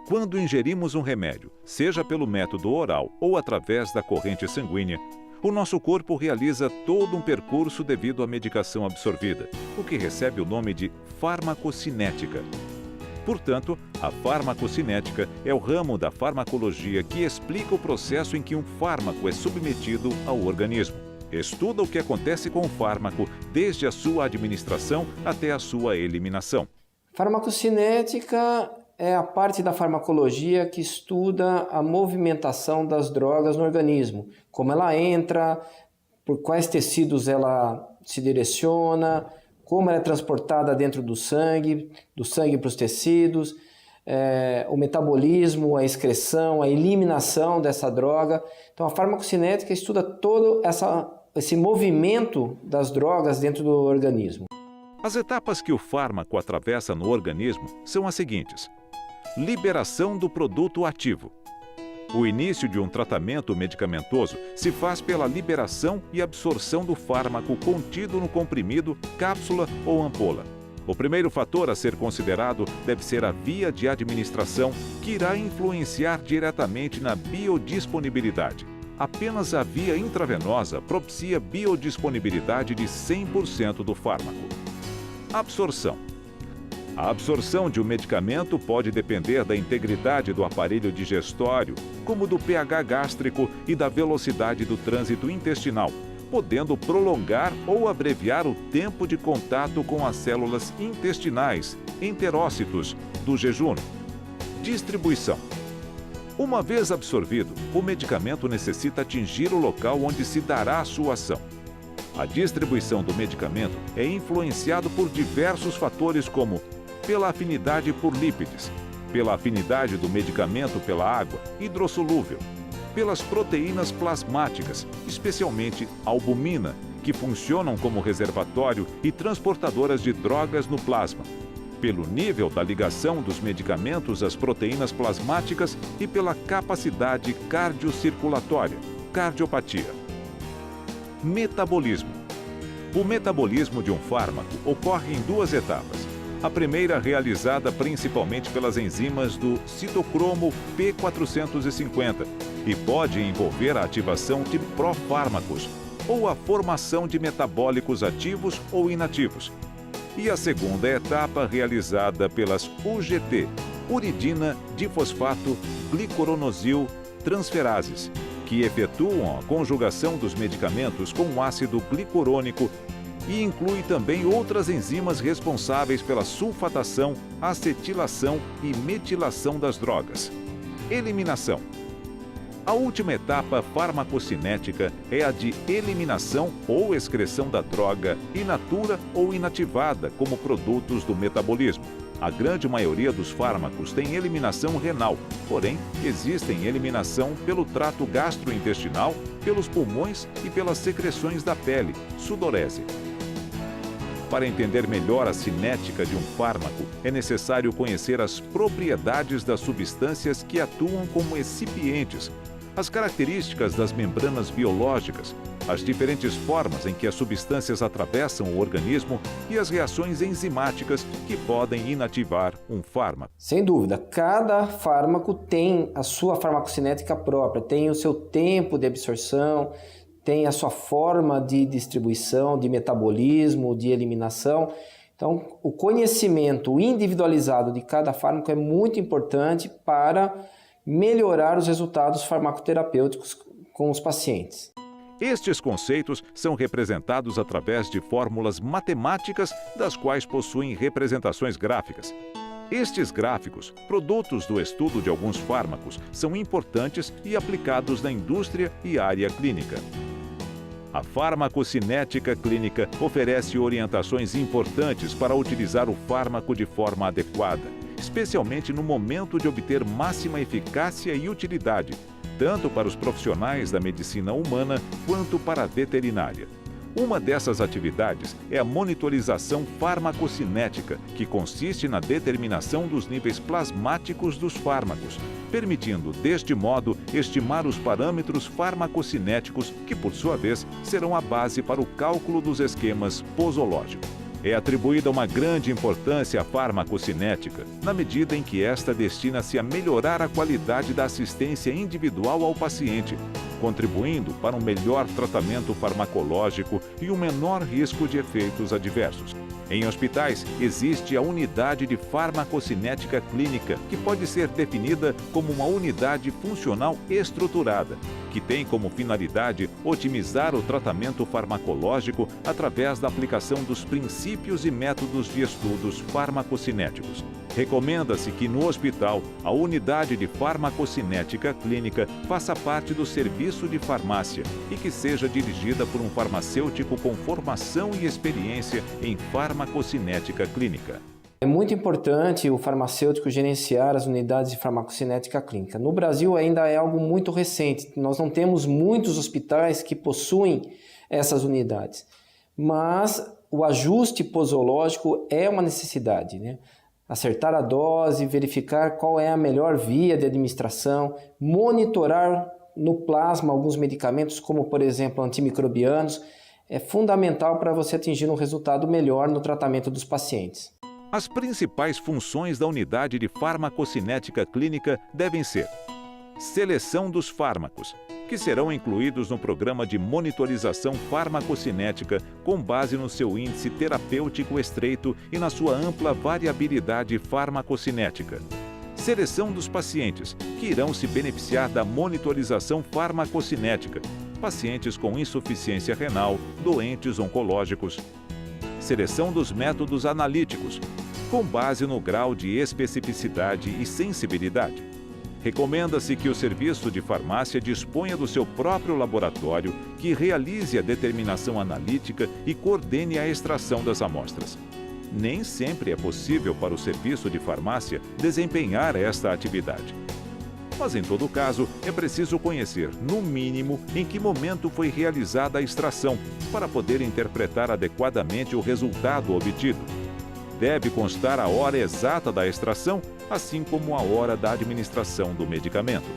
Quando ingerimos um remédio, seja pelo método oral ou através da corrente sanguínea, o nosso corpo realiza todo um percurso devido à medicação absorvida, o que recebe o nome de farmacocinética. Portanto, a farmacocinética é o ramo da farmacologia que explica o processo em que um fármaco é submetido ao organismo. Estuda o que acontece com o fármaco desde a sua administração até a sua eliminação. Farmacocinética é a parte da farmacologia que estuda a movimentação das drogas no organismo, como ela entra, por quais tecidos ela se direciona, como ela é transportada dentro do sangue para os tecidos, o metabolismo, a excreção, a eliminação dessa droga. Então a farmacocinética estuda todo esse movimento das drogas dentro do organismo. As etapas que o fármaco atravessa no organismo são as seguintes: liberação do produto ativo. O início de um tratamento medicamentoso se faz pela liberação e absorção do fármaco contido no comprimido, cápsula ou ampola. O primeiro fator a ser considerado deve ser a via de administração, que irá influenciar diretamente na biodisponibilidade. Apenas a via intravenosa propicia biodisponibilidade de 100% do fármaco. Absorção. A absorção de um medicamento pode depender da integridade do aparelho digestório, como do pH gástrico e da velocidade do trânsito intestinal, podendo prolongar ou abreviar o tempo de contato com as células intestinais, enterócitos, do jejum. Distribuição. Uma vez absorvido, o medicamento necessita atingir o local onde se dará a sua ação. A distribuição do medicamento é influenciado por diversos fatores, como pela afinidade por lípides, pela afinidade do medicamento pela água hidrossolúvel, pelas proteínas plasmáticas, especialmente albumina, que funcionam como reservatório e transportadoras de drogas no plasma, pelo nível da ligação dos medicamentos às proteínas plasmáticas e pela capacidade cardiocirculatória, cardiopatia. Metabolismo. O metabolismo de um fármaco ocorre em duas etapas. A primeira realizada principalmente pelas enzimas do citocromo P450 e pode envolver a ativação de profármacos ou a formação de metabólicos ativos ou inativos. E a segunda etapa realizada pelas UGT, uridina difosfato glicoronosil transferases, que efetuam a conjugação dos medicamentos com o ácido glicorônico e inclui também outras enzimas responsáveis pela sulfatação, acetilação e metilação das drogas. Eliminação. A última etapa farmacocinética é a de eliminação ou excreção da droga in natura ou inativada como produtos do metabolismo. A grande maioria dos fármacos tem eliminação renal, porém, existem eliminação pelo trato gastrointestinal, pelos pulmões e pelas secreções da pele, sudorese. Para entender melhor a cinética de um fármaco, é necessário conhecer as propriedades das substâncias que atuam como excipientes, as características das membranas biológicas, as diferentes formas em que as substâncias atravessam o organismo e as reações enzimáticas que podem inativar um fármaco. Sem dúvida, cada fármaco tem a sua farmacocinética própria, tem o seu tempo de absorção, tem a sua forma de distribuição, de metabolismo, de eliminação. Então, o conhecimento individualizado de cada fármaco é muito importante para melhorar os resultados farmacoterapêuticos com os pacientes. Estes conceitos são representados através de fórmulas matemáticas, das quais possuem representações gráficas. Estes gráficos, produtos do estudo de alguns fármacos, são importantes e aplicados na indústria e área clínica. A farmacocinética clínica oferece orientações importantes para utilizar o fármaco de forma adequada, especialmente no momento de obter máxima eficácia e utilidade, tanto para os profissionais da medicina humana quanto para a veterinária. Uma dessas atividades é a monitorização farmacocinética, que consiste na determinação dos níveis plasmáticos dos fármacos, permitindo, deste modo, estimar os parâmetros farmacocinéticos que, por sua vez, serão a base para o cálculo dos esquemas posológicos. É atribuída uma grande importância à farmacocinética, na medida em que esta destina-se a melhorar a qualidade da assistência individual ao paciente, contribuindo para um melhor tratamento farmacológico e um menor risco de efeitos adversos. Em hospitais, existe a unidade de farmacocinética clínica, que pode ser definida como uma unidade funcional estruturada, que tem como finalidade otimizar o tratamento farmacológico através da aplicação dos princípios e métodos de estudos farmacocinéticos. Recomenda-se que no hospital, a unidade de farmacocinética clínica faça parte do serviço de farmácia e que seja dirigida por um farmacêutico com formação e experiência em farmacocinética clínica. É muito importante o farmacêutico gerenciar as unidades de farmacocinética clínica. No Brasil ainda é algo muito recente, nós não temos muitos hospitais que possuem essas unidades, mas o ajuste posológico é uma necessidade, né? Acertar a dose, verificar qual é a melhor via de administração, monitorar no plasma alguns medicamentos, como por exemplo antimicrobianos, é fundamental para você atingir um resultado melhor no tratamento dos pacientes. As principais funções da unidade de farmacocinética clínica devem ser: seleção dos fármacos, que serão incluídos no programa de monitorização farmacocinética com base no seu índice terapêutico estreito e na sua ampla variabilidade farmacocinética. Seleção dos pacientes, que irão se beneficiar da monitorização farmacocinética, pacientes com insuficiência renal, doentes oncológicos. Seleção dos métodos analíticos, com base no grau de especificidade e sensibilidade. Recomenda-se que o serviço de farmácia disponha do seu próprio laboratório, que realize a determinação analítica e coordene a extração das amostras. Nem sempre é possível para o serviço de farmácia desempenhar esta atividade. Mas, em todo caso, é preciso conhecer, no mínimo, em que momento foi realizada a extração, para poder interpretar adequadamente o resultado obtido. Deve constar a hora exata da extração, assim como a hora da administração do medicamento.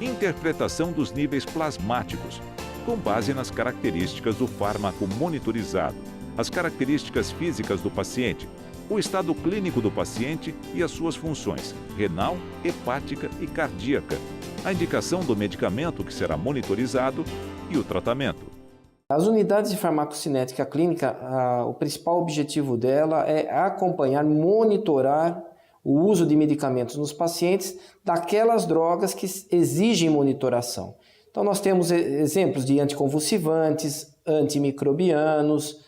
Interpretação dos níveis plasmáticos, com base nas características do fármaco monitorizado, as características físicas do paciente, o estado clínico do paciente e as suas funções renal, hepática e cardíaca, a indicação do medicamento que será monitorizado e o tratamento. As unidades de farmacocinética clínica, o principal objetivo dela é acompanhar, monitorar o uso de medicamentos nos pacientes daquelas drogas que exigem monitoração. Então nós temos exemplos de anticonvulsivantes, antimicrobianos,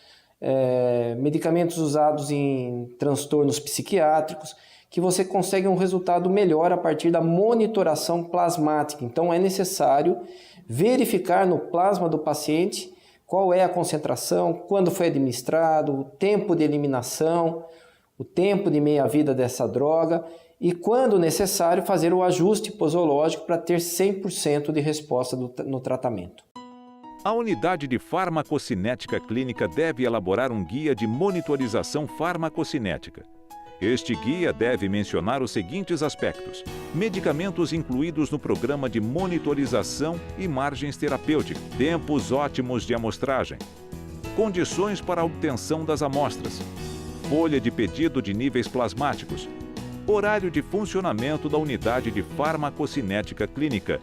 medicamentos usados em transtornos psiquiátricos, que você consegue um resultado melhor a partir da monitoração plasmática. Então é necessário verificar no plasma do paciente qual é a concentração, quando foi administrado, o tempo de eliminação, o tempo de meia-vida dessa droga e, quando necessário, fazer o ajuste posológico para ter 100% de resposta no tratamento. A unidade de farmacocinética clínica deve elaborar um guia de monitorização farmacocinética. Este guia deve mencionar os seguintes aspectos: medicamentos incluídos no programa de monitorização e margens terapêuticas, tempos ótimos de amostragem, condições para a obtenção das amostras, folha de pedido de níveis plasmáticos, horário de funcionamento da unidade de farmacocinética clínica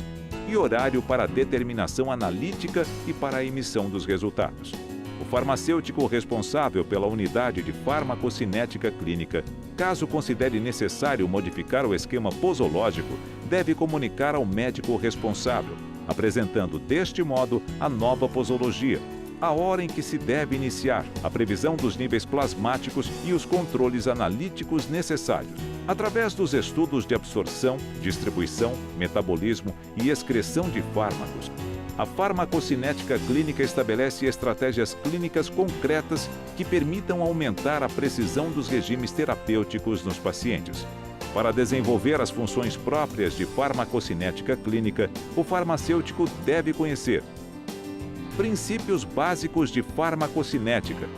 e horário para a determinação analítica e para a emissão dos resultados. O farmacêutico responsável pela unidade de farmacocinética clínica, caso considere necessário modificar o esquema posológico, deve comunicar ao médico responsável, apresentando deste modo a nova posologia, a hora em que se deve iniciar, a previsão dos níveis plasmáticos e os controles analíticos necessários, através dos estudos de absorção, distribuição, metabolismo e excreção de fármacos. A farmacocinética clínica estabelece estratégias clínicas concretas que permitam aumentar a precisão dos regimes terapêuticos nos pacientes. Para desenvolver as funções próprias de farmacocinética clínica, o farmacêutico deve conhecer princípios básicos de farmacocinética,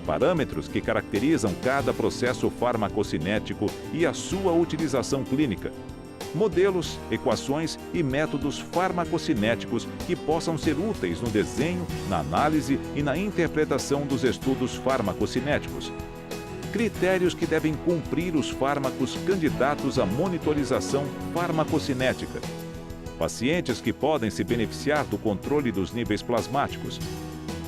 parâmetros que caracterizam cada processo farmacocinético e a sua utilização clínica, modelos, equações e métodos farmacocinéticos que possam ser úteis no desenho, na análise e na interpretação dos estudos farmacocinéticos. Critérios que devem cumprir os fármacos candidatos à monitorização farmacocinética. Pacientes que podem se beneficiar do controle dos níveis plasmáticos.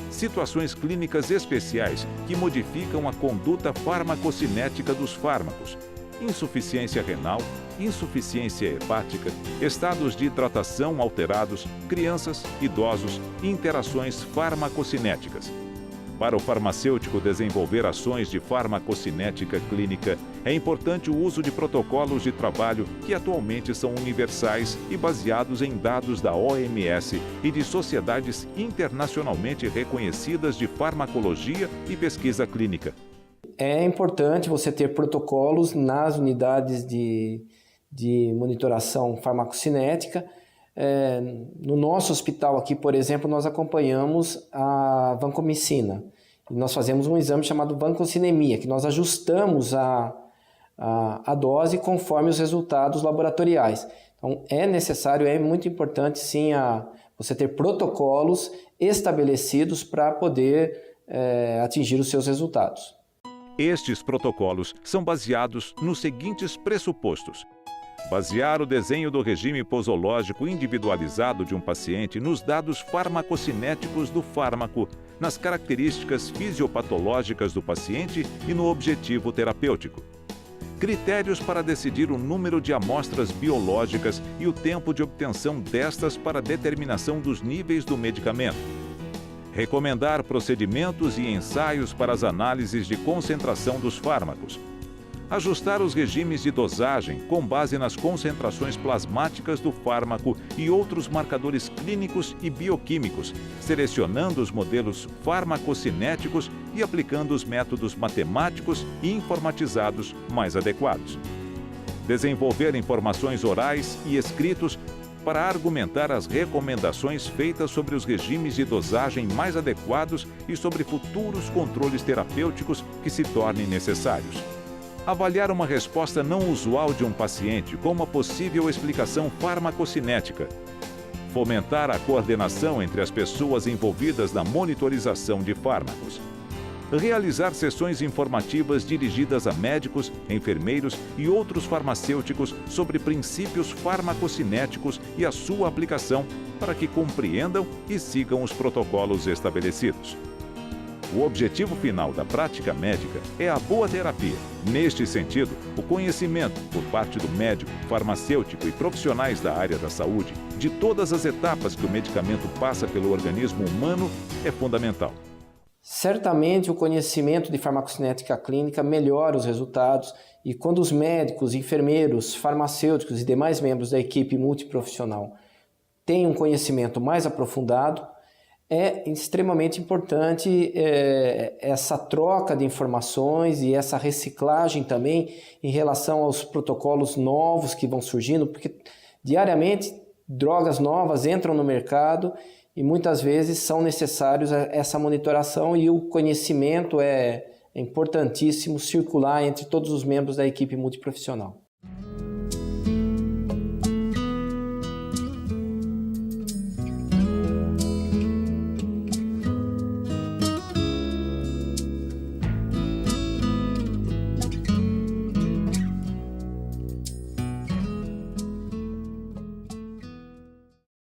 Situações clínicas especiais que modificam a conduta farmacocinética dos fármacos. Insuficiência renal, insuficiência hepática, estados de hidratação alterados, crianças, idosos e interações farmacocinéticas. Para o farmacêutico desenvolver ações de farmacocinética clínica, é importante o uso de protocolos de trabalho que atualmente são universais e baseados em dados da OMS e de sociedades internacionalmente reconhecidas de farmacologia e pesquisa clínica. É importante você ter protocolos nas unidades de monitoração farmacocinética. No nosso hospital aqui, por exemplo, nós acompanhamos a vancomicina. E nós fazemos um exame chamado vancocinemia, que nós ajustamos a dose conforme os resultados laboratoriais. Então, é necessário, é muito importante, sim, você ter protocolos estabelecidos para poder atingir os seus resultados. Estes protocolos são baseados nos seguintes pressupostos: basear o desenho do regime posológico individualizado de um paciente nos dados farmacocinéticos do fármaco, nas características fisiopatológicas do paciente e no objetivo terapêutico. Critérios para decidir o número de amostras biológicas e o tempo de obtenção destas para determinação dos níveis do medicamento. Recomendar procedimentos e ensaios para as análises de concentração dos fármacos. Ajustar os regimes de dosagem com base nas concentrações plasmáticas do fármaco e outros marcadores clínicos e bioquímicos, selecionando os modelos farmacocinéticos e aplicando os métodos matemáticos e informatizados mais adequados. Desenvolver informações orais e escritos para argumentar as recomendações feitas sobre os regimes de dosagem mais adequados e sobre futuros controles terapêuticos que se tornem necessários. Avaliar uma resposta não usual de um paciente com uma possível explicação farmacocinética. Fomentar a coordenação entre as pessoas envolvidas na monitorização de fármacos. Realizar sessões informativas dirigidas a médicos, enfermeiros e outros farmacêuticos sobre princípios farmacocinéticos e a sua aplicação para que compreendam e sigam os protocolos estabelecidos. O objetivo final da prática médica é a boa terapia. Neste sentido, o conhecimento, por parte do médico, farmacêutico e profissionais da área da saúde, de todas as etapas que o medicamento passa pelo organismo humano, é fundamental. Certamente o conhecimento de farmacocinética clínica melhora os resultados e quando os médicos, enfermeiros, farmacêuticos e demais membros da equipe multiprofissional têm um conhecimento mais aprofundado, é extremamente importante essa troca de informações e essa reciclagem também em relação aos protocolos novos que vão surgindo, porque diariamente drogas novas entram no mercado e muitas vezes são necessários essa monitoração e o conhecimento é importantíssimo circular entre todos os membros da equipe multiprofissional.